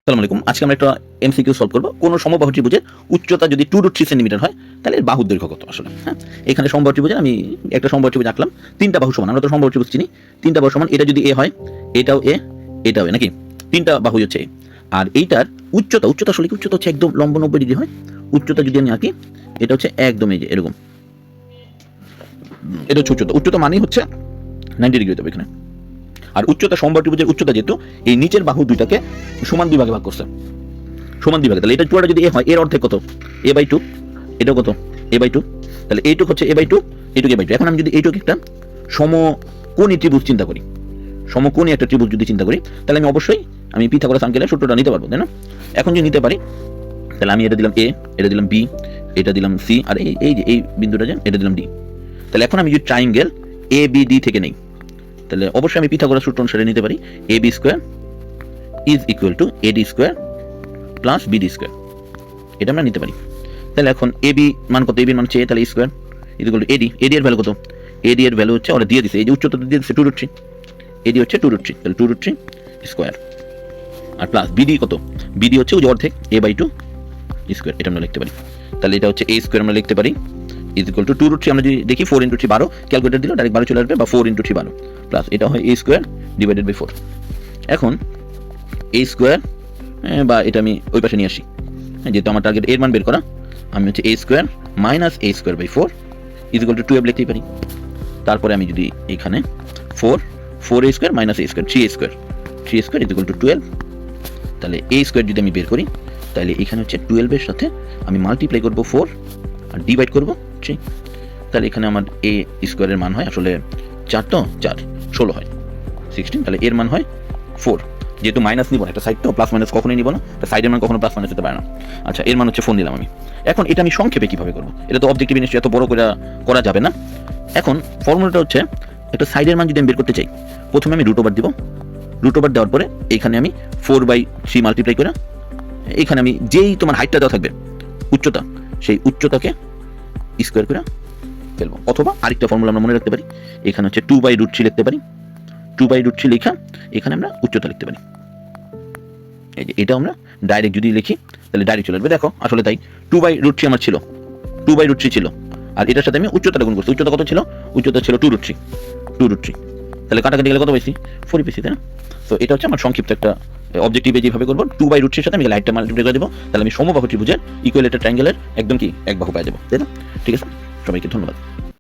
আসসালামু আলাইকুম। আজকে আমরা একটা এমসিকিউ সলভ করব। কোন সমবাহু ত্রিভুজের উচ্চতা যদি 2√3 সেন্টিমিটার হয় তাহলে এর বাহুর দৈর্ঘ্য কত আসলে। হ্যাঁ, এখানে সমবাহু ত্রিভুজে আমি একটা সমবাহু ত্রিভুজ আঁকলাম। তিনটা বাহু সমান, আমরা তো সমবাহু ত্রিভুজ চিনি। তিনটা বাহু সমান, এটা যদি এ হয়, এটাও এ, এটাও এ, নাকি? তিনটা বাহু হচ্ছে এ। আর এইটার উচ্চতা আসলে কি? উচ্চতা হচ্ছে একদম লম্ব 90 ডিগ্রি হয়। উচ্চতা যদি আমি আঁকি, এটা হচ্ছে একদম এই যে এরকম। এটা হচ্ছে উচ্চতা মানেই হচ্ছে 90 ডিগ্রি হতে হবে এখানে। আর উচ্চতা সমবাহু ত্রিভুজের উচ্চতা যেহেতু এই নিচের বাহু দুইটাকে সমান দুই ভাগে ভাগ করছে, সমান দুই ভাগে, তাহলে এটা পুরোটা যদি এ হয়, এর অর্ধেক কত? a/2। এটাও কত? a/2। তাহলে এইটুক হচ্ছে a/2, এইটুক a/2। এখন আমি যদি এইটুক একটা সমকোণী ত্রিভুজ চিন্তা করি, সমকোণী একটা ত্রিভুজ যদি চিন্তা করি, তাহলে আমি অবশ্যই পিথাগোরাস আঙ্কেলের সূত্রটা নিতে পারবো, তাই না? এখন যদি নিতে পারি, তাহলে আমি এটা দিলাম a, এটা দিলাম b, এটা দিলাম c, আর এই যে এই বিন্দুটা যে এটা দিলাম d। তাহলে এখন আমি যদি ট্রায়াঙ্গেল ABD থেকে নেই, তাহলে অবশ্যই আমি পিথাগোরাস সূত্র অনুসারে নিতে পারি। AB² is equal two AD² plus BD²। এটা আমরা নিতে পারি। তাহলে এখন AB মান কত? AB মান হচ্ছে, তাহলে square is equal two AD। AD এর ভ্যালু কত? AD এর ভ্যালু হচ্ছে, ওরা দিয়ে দিছে, এই যে উচ্চতা দিয়ে দিচ্ছে 2√3। AD হচ্ছে 2√3, তাহলে 2√3 স্কোয়ার। আর প্লাস BD কত? BD হচ্ছে ওই যে অর্ধেক a/2 স্কোয়ার। এটা আমরা লিখতে পারি। তাহলে এটা হচ্ছে a² আমরা লিখতে পারি ইজ ইকুয়াল টু 2√3। আমরা যদি দেখি 4 × 3 12, ক্যালকুলেটর দিলে ডাইরেক্ট 12 চলে আসবে, বা 4 × 3 12 প্লাস এটা হয় a² ডিভাইডেড বাই 4। এখন a², বা এটা আমি ওই পাশে নিয়ে আসি, যেহেতু আমার টার্গেট এর মান বের করা, আমি হচ্ছে a² minus a² by 4 is equal to 12 লিখতেই পারি। তারপরে আমি যদি এখানে 4a² minus a² 3a² is equal to 12। তাহলে a² যদি আমি বের করি, তাহলে এখানে হচ্ছে 12 এর সাথে আমি মাল্টিপ্লাই করবো 4 আর ডিভাইড করবো 3। তাহলে এখানে আমার a² এর মান হয় আসলে 4, তো 4 16 হয় 16। তাহলে এর মান হয় 4। যেহেতু মাইনাস নিব না, একটা সাইড তো প্লাস মাইনাস কখনোই নিব না, সাইডের মান কখনো প্লাস মাইনাস হতে পারে না। আচ্ছা, এর মান হচ্ছে 4 নিলাম আমি। এখন এটা আমি সংক্ষেপে কিভাবে করবো? এটা তো অবজেক্টিভ নিশ্চয়ই এত বড় করে করা যাবে না। এখন ফর্মুলাটা হচ্ছে, একটা সাইডের মান যদি আমি বের করতে চাই, প্রথমে আমি √ওভার দিব। √ওভার দেওয়ার পরে এখানে আমি 4/3 মাল্টিপ্লাই করে, এখানে আমি যেই তোমার হাইটটা দেওয়া থাকবে, উচ্চতা, সেই উচ্চতাকে স্কোয়ার করে ফেলবো। অথবা আরেকটা ফর্মুলা আমরা মনে রাখতে পারি, এখানে হচ্ছে 2/√3 লিখতে পারি। 2/√3 লেখা, এখানে আমরা উচ্চতা লিখতে পারি। এই যে এটা আমরা ডাইরেক্ট যদি লিখি, তাহলে ডাইরেক্ট চলে আসবে। দেখো আসলে তাই, 2/√3 আমার ছিল, 2/√3 ছিল, আর এটার সাথে আমি উচ্চতাটা গুণ করছি। উচ্চতা কত ছিল? উচ্চতা ছিল 2√3। তাহলে কাটাকাটি গেলে কত পাইছি? 4 পেয়েছি, তাই না? তো এটা হচ্ছে আমার সংক্ষিপ্ত একটা অবজেক্টিভে যেভাবে করবো, 2/√3 সাথে আমি লাইটটা মাল্টিপ্লাই করে দেবো, তাহলে আমি সমবাহু ত্রিভুজের ইকুয়ালেটার ট্রায়াঙ্গেলের একদম কি এক বাহু পেয়ে যাবো, তাই না? ঠিক আছে, সবাইকে ধন্যবাদ।